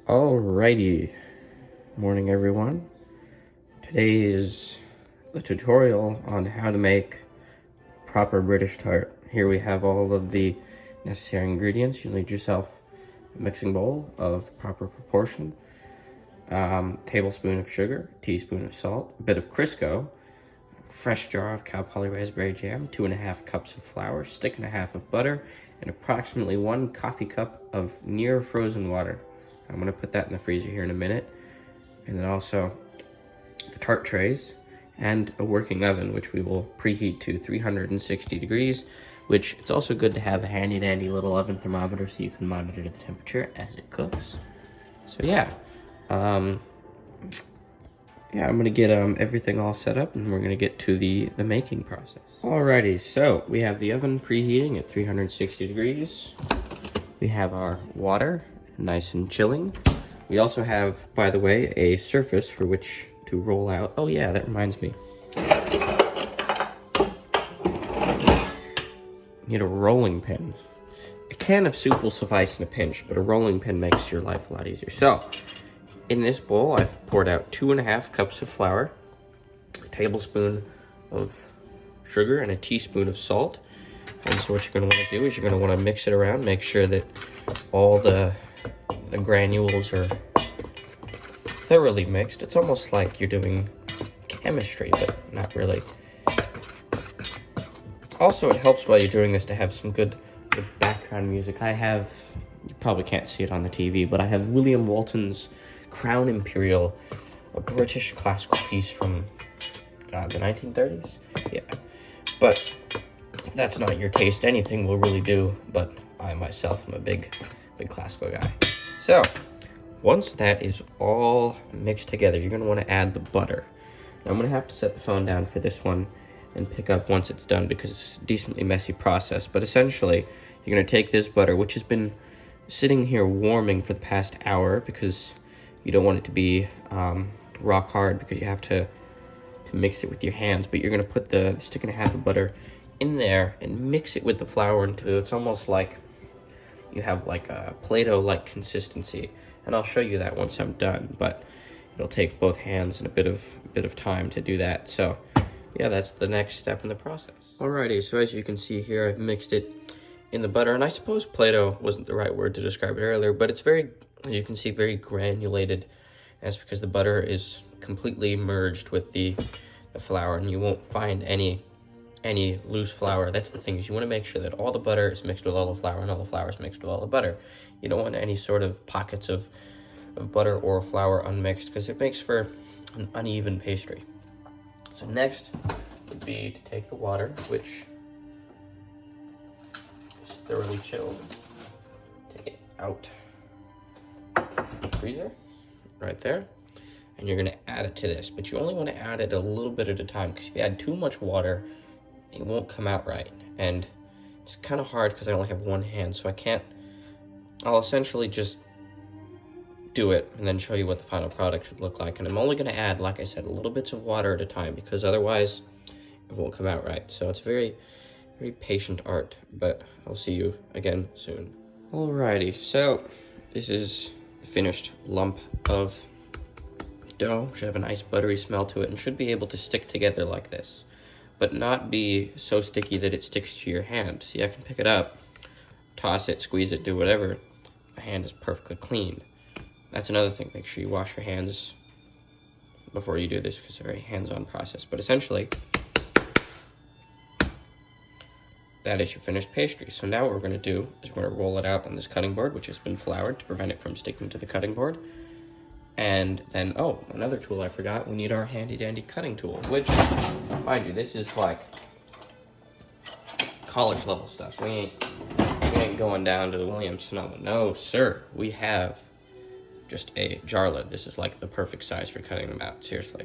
Alrighty, morning everyone. Today is a tutorial on how to make proper British tart. Here we have all of the necessary ingredients. You'll need yourself a mixing bowl of proper proportion, tablespoon of sugar, teaspoon of salt, a bit of Crisco, fresh jar of Cal Poly raspberry jam, 2.5 cups of flour, stick and a half of butter, and approximately 1 coffee cup of near frozen water. I'm going to put that in the freezer here in a minute. And then also the tart trays and a working oven, which we will preheat to 360 degrees, which it's also good to have a handy dandy little oven thermometer so you can monitor the temperature as it cooks. So yeah, I'm going to get everything all set up and we're going to get to the making process. Alrighty, so we have the oven preheating at 360 degrees. We have our water nice and chilling. We also have, by the way, a surface for which to roll out. Oh yeah, that reminds me. You need a rolling pin. A can of soup will suffice in a pinch, but a rolling pin makes your life a lot easier. So, in this bowl, I've poured out 2.5 cups of flour, a tablespoon of sugar, and a teaspoon of salt. And so what you're going to want to do is you're going to want to mix it around, make sure that all the granules are thoroughly mixed. It's almost like you're doing chemistry, but not really. Also, it helps while you're doing this to have some good background music. You probably can't see it on the TV, but I have William Walton's Crown Imperial, a British classical piece from, God, the 1930s? Yeah. But if that's not your taste, anything will really do, but I myself am a big classical guy. So, once that is all mixed together, you're going to want to add the butter. Now, I'm going to have to set the phone down for this one and pick up once it's done because it's a decently messy process. But essentially, you're going to take this butter, which has been sitting here warming for the past hour because you don't want it to be rock hard because you have to mix it with your hands. But you're going to put the stick and a half of butter in there and mix it with the flour until it's almost like you have like a Play-Doh-like consistency, and I'll show you that once I'm done, but it'll take both hands and a bit of time to do that. So yeah, that's the next step in the process. Alrighty, so as you can see here, I've mixed it in the butter, and I suppose Play-Doh wasn't the right word to describe it earlier, but it's very, you can see, very granulated. That's because the butter is completely merged with the flour, and you won't find any loose flour. That's the thing, is you want to make sure that all the butter is mixed with all the flour and all the flour is mixed with all the butter. You don't want any sort of pockets of butter or flour unmixed because it makes for an uneven pastry. So next would be to take the water, which is thoroughly chilled, take it out of the freezer right there, and you're going to add it to this, but you only want to add it a little bit at a time because if you add too much water, it won't come out right, and it's kind of hard because I only have one hand, so I'll essentially just do it and then show you what the final product should look like. And I'm only going to add, like I said, little bits of water at a time because otherwise it won't come out right. So it's very patient art, but I'll see you again soon. Alrighty, so this is the finished lump of dough. Should have a nice buttery smell to it and should be able to stick together like this, but not be so sticky that it sticks to your hand. See, I can pick it up, toss it, squeeze it, do whatever. My hand is perfectly clean. That's another thing, make sure you wash your hands before you do this because it's a very hands-on process. But essentially, that is your finished pastry. So now what we're going to do is we're going to roll it out on this cutting board, which has been floured to prevent it from sticking to the cutting board. And then, oh, another tool I forgot, we need our handy-dandy cutting tool, which, mind you, this is like college-level stuff. We ain't going down to the Williams-Sonoma. No, sir. We have just a jar lid. This is like the perfect size for cutting them out, seriously.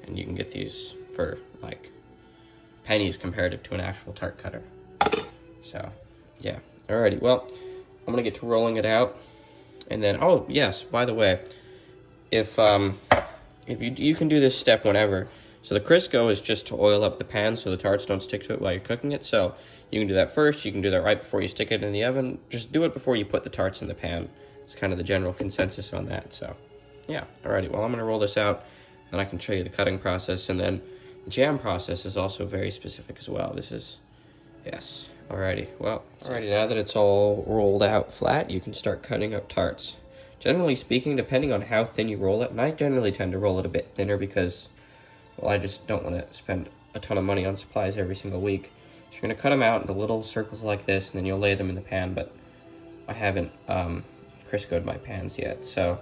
And you can get these for like pennies comparative to an actual tart cutter. So, yeah. Alrighty, well, I'm gonna get to rolling it out. And then, oh, yes, by the way, if you can do this step whenever. So the Crisco is just to oil up the pan so the tarts don't stick to it while you're cooking it. So you can do that first. You can do that right before you stick it in the oven. Just do it before you put the tarts in the pan. It's kind of the general consensus on that. So, yeah. Alrighty. Well, I'm gonna roll this out, and I can show you the cutting process, and then the jam process is also very specific as well. This is, yes. Alrighty. Well, alrighty. Now that it's all rolled out flat, you can start cutting up tarts. Generally speaking, depending on how thin you roll it, and I generally tend to roll it a bit thinner because, well, I just don't want to spend a ton of money on supplies every single week. So you're going to cut them out into little circles like this, and then you'll lay them in the pan, but I haven't Criscoed my pans yet. So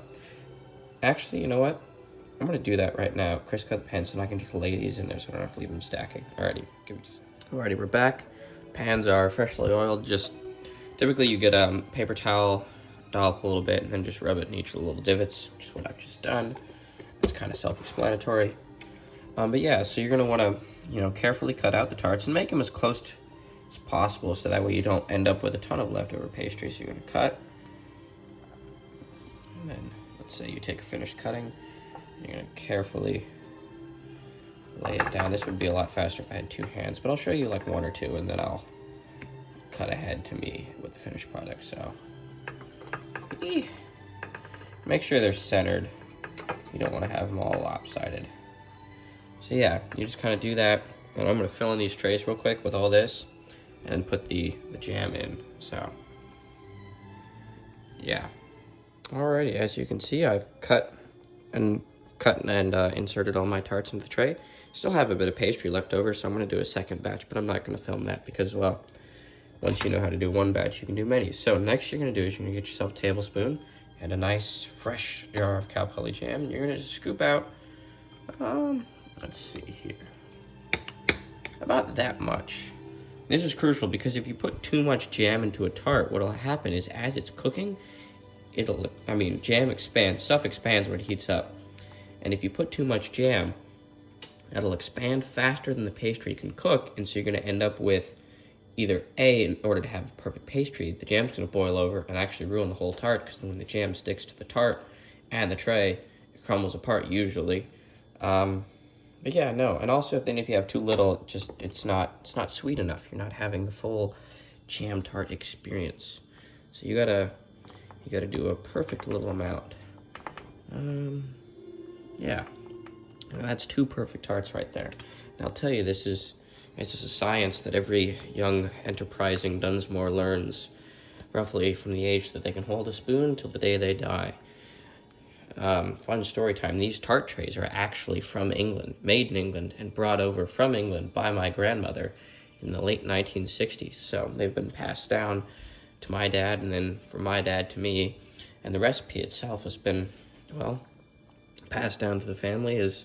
actually, you know what? I'm going to do that right now. Crisco the pans, so I can just lay these in there so I don't have to leave them stacking. Alrighty, alrighty, we're back. Pans are freshly oiled. Just typically you get a paper towel, dollop a little bit, and then just rub it in each of the little divots, which is what I've just done. It's kind of self-explanatory. But yeah, so you're going to want to, carefully cut out the tarts and make them as close as possible, so that way you don't end up with a ton of leftover pastry. So you're going to cut, and then let's say you take a finished cutting, you're going to carefully lay it down. This would be a lot faster if I had two hands, but I'll show you like one or two, and then I'll cut ahead to me with the finished product. So make sure they're centered. You don't want to have them all lopsided. So yeah, you just kind of do that, and I'm going to fill in these trays real quick with all this and put the jam in. So yeah. Alrighty, as you can see, I've cut and inserted all my tarts into the tray. Still have a bit of pastry left over, so I'm going to do a second batch, but I'm not going to film that because, well, once you know how to do one batch, you can do many. So next you're going to do is you're going to get yourself a tablespoon and a nice fresh jar of Cal Poly jam. You're going to just scoop out, let's see here, about that much. This is crucial because if you put too much jam into a tart, what'll happen is as it's cooking, jam expands, stuff expands when it heats up. And if you put too much jam, that'll expand faster than the pastry can cook, and so you're going to end up with either A, in order to have a perfect pastry, the jam's going to boil over and actually ruin the whole tart, because then when the jam sticks to the tart and the tray, it crumbles apart usually. But yeah, no, and also then if you have too little, it's not sweet enough. You're not having the full jam tart experience. So you gotta do a perfect little amount. Yeah, and that's two perfect tarts right there. And I'll tell you, this is a science that every young, enterprising Dunsmore learns roughly from the age that they can hold a spoon till the day they die. Fun story time. These tart trays are actually from England, made in England, and brought over from England by my grandmother in the late 1960s. So they've been passed down to my dad, and then from my dad to me. And the recipe itself has been, well, passed down to the family as,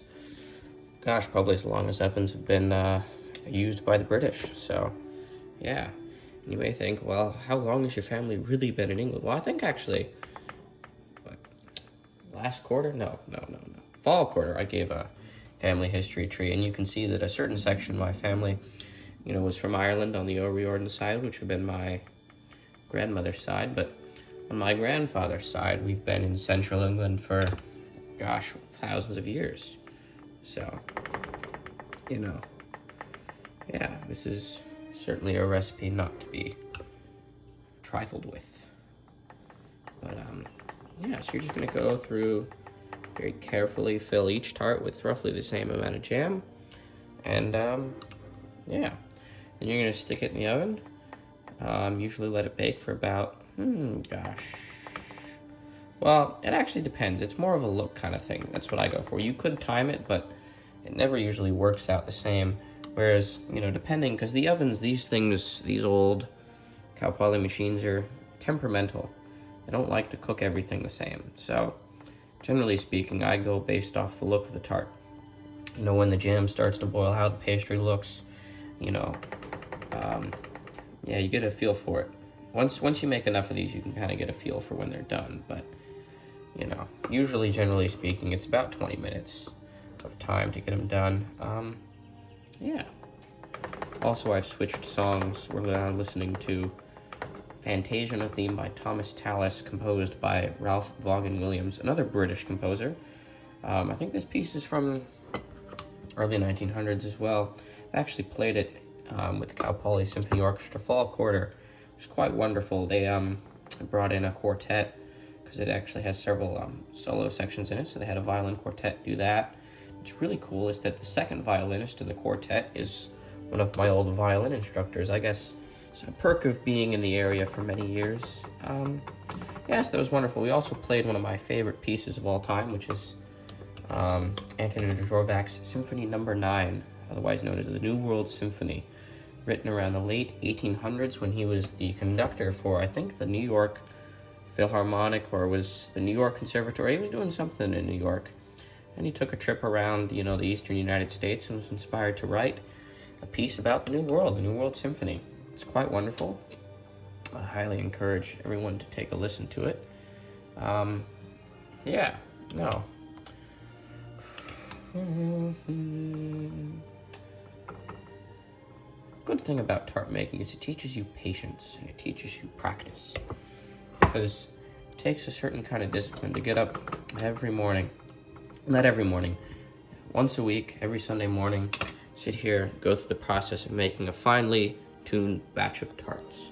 gosh, probably as long as ovens have been used by the British. So, yeah. And you may think, well, how long has your family really been in England? Well, I think actually, last quarter? No. Fall quarter, I gave a family history tree, and you can see that a certain section of my family, was from Ireland on the O'Riordan side, which would have been my grandmother's side, but on my grandfather's side, we've been in central England for, gosh, thousands of years. So, yeah, this is certainly a recipe not to be trifled with. But, yeah, so you're just going to go through, very carefully fill each tart with roughly the same amount of jam. And, yeah. Then you're going to stick it in the oven. Usually let it bake for about, well, it actually depends. It's more of a look kind of thing. That's what I go for. You could time it, but it never usually works out the same. Whereas, depending, because the ovens, these old Cal Poly machines are temperamental. They don't like to cook everything the same. So, generally speaking, I go based off the look of the tart. When the jam starts to boil, how the pastry looks, yeah, you get a feel for it. Once you make enough of these, you can kind of get a feel for when they're done. But, usually, generally speaking, it's about 20 minutes of time to get them done. Yeah. Also, I've switched songs. We're now listening to Fantasia, a theme by Thomas Tallis, composed by Ralph Vaughan Williams, another British composer. I think this piece is from early 1900s as well. I actually played it with the Cal Poly Symphony Orchestra Fall Quarter, which is quite wonderful. They brought in a quartet because it actually has several solo sections in it. So they had a violin quartet do that. What's really cool is that the second violinist in the quartet is one of my old violin instructors. I guess it's a perk of being in the area for many years. Yes, that was wonderful. We also played one of my favorite pieces of all time, which is Antonin Dvorak's Symphony No. 9, otherwise known as the New World Symphony, written around the late 1800s when he was the conductor for, I think, the New York Philharmonic, or was the New York Conservatory. He was doing something in New York, and he took a trip around, the eastern United States, and was inspired to write a piece about the New World Symphony. It's quite wonderful. I highly encourage everyone to take a listen to it. Yeah, no. Good thing about tart making is it teaches you patience, and it teaches you practice, because it takes a certain kind of discipline to get up every morning, not every morning, once a week, every Sunday morning, sit here, go through the process of making a finely tuned batch of tarts.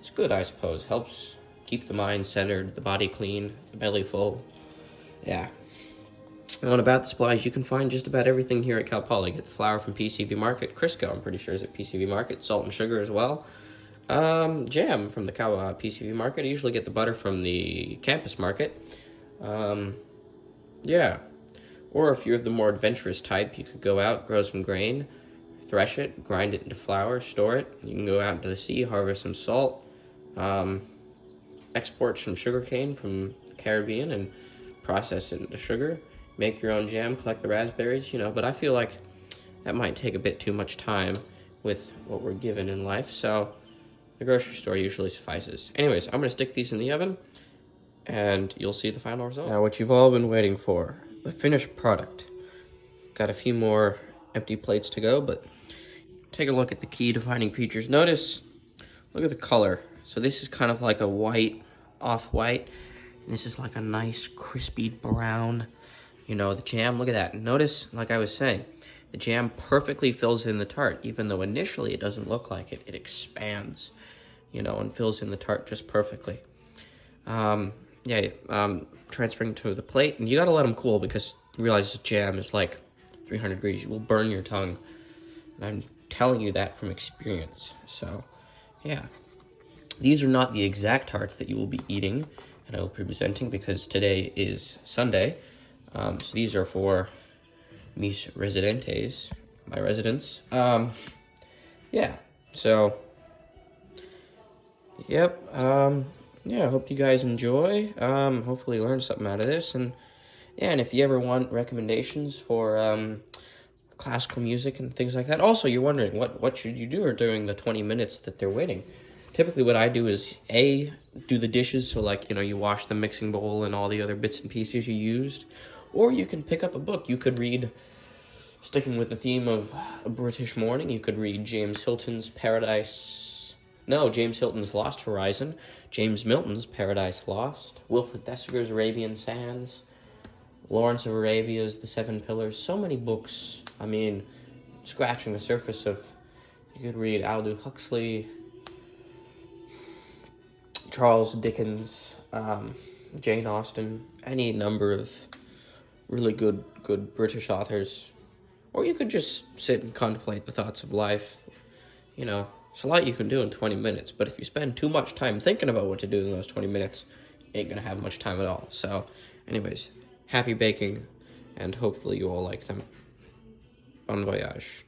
It's good, I suppose. Helps keep the mind centered, the body clean, the belly full. Yeah. And about the supplies, you can find just about everything here at Cal Poly. Get the flour from PCV Market. Crisco, I'm pretty sure, is at PCV Market. Salt and sugar as well. Jam from the Cal PCV Market. I usually get the butter from the campus market. Yeah. Or if you're the more adventurous type, you could go out, grow some grain, thresh it, grind it into flour, store it. You can go out into the sea, harvest some salt, export some sugarcane from the Caribbean and process it into sugar. Make your own jam, collect the raspberries, but I feel like that might take a bit too much time with what we're given in life, so the grocery store usually suffices. Anyways, I'm going to stick these in the oven, and you'll see the final result. Now, what you've all been waiting for, the finished product. Got a few more empty plates to go, but take a look at the key defining features. Notice, look at the color. So this is kind of like a white, off-white, and this is like a nice crispy brown. The jam, look at that. Notice, like I was saying, the jam perfectly fills in the tart, even though initially it doesn't look like it. It expands, and fills in the tart just perfectly. Transferring to the plate, and you gotta let them cool, because you realize the jam is like 300 degrees. You will burn your tongue, and I'm telling you that from experience. So, yeah. These are not the exact tarts that you will be eating, and I will be presenting, because today is Sunday. So these are for mis residentes, my residents. Yeah, so, yep, yeah, I hope you guys enjoy, hopefully learn something out of this, and, yeah, and if you ever want recommendations for, classical music and things like that. Also, you're wondering, what should you do during the 20 minutes that they're waiting? Typically, what I do is, do the dishes, so, like, you wash the mixing bowl and all the other bits and pieces you used, or you can pick up a book. You could read, sticking with the theme of a British morning, you could read James Hilton's Lost Horizon, James Milton's Paradise Lost, Wilfred Thesiger's Arabian Sands, Lawrence of Arabia's The Seven Pillars. So many books. I mean, scratching the surface of, you could read Aldous Huxley, Charles Dickens, Jane Austen, any number of really good British authors. Or you could just sit and contemplate the thoughts of life. There's a lot you can do in 20 minutes, but if you spend too much time thinking about what to do in those 20 minutes, you ain't gonna have much time at all. So, anyways, happy baking, and hopefully you all like them. Bon voyage.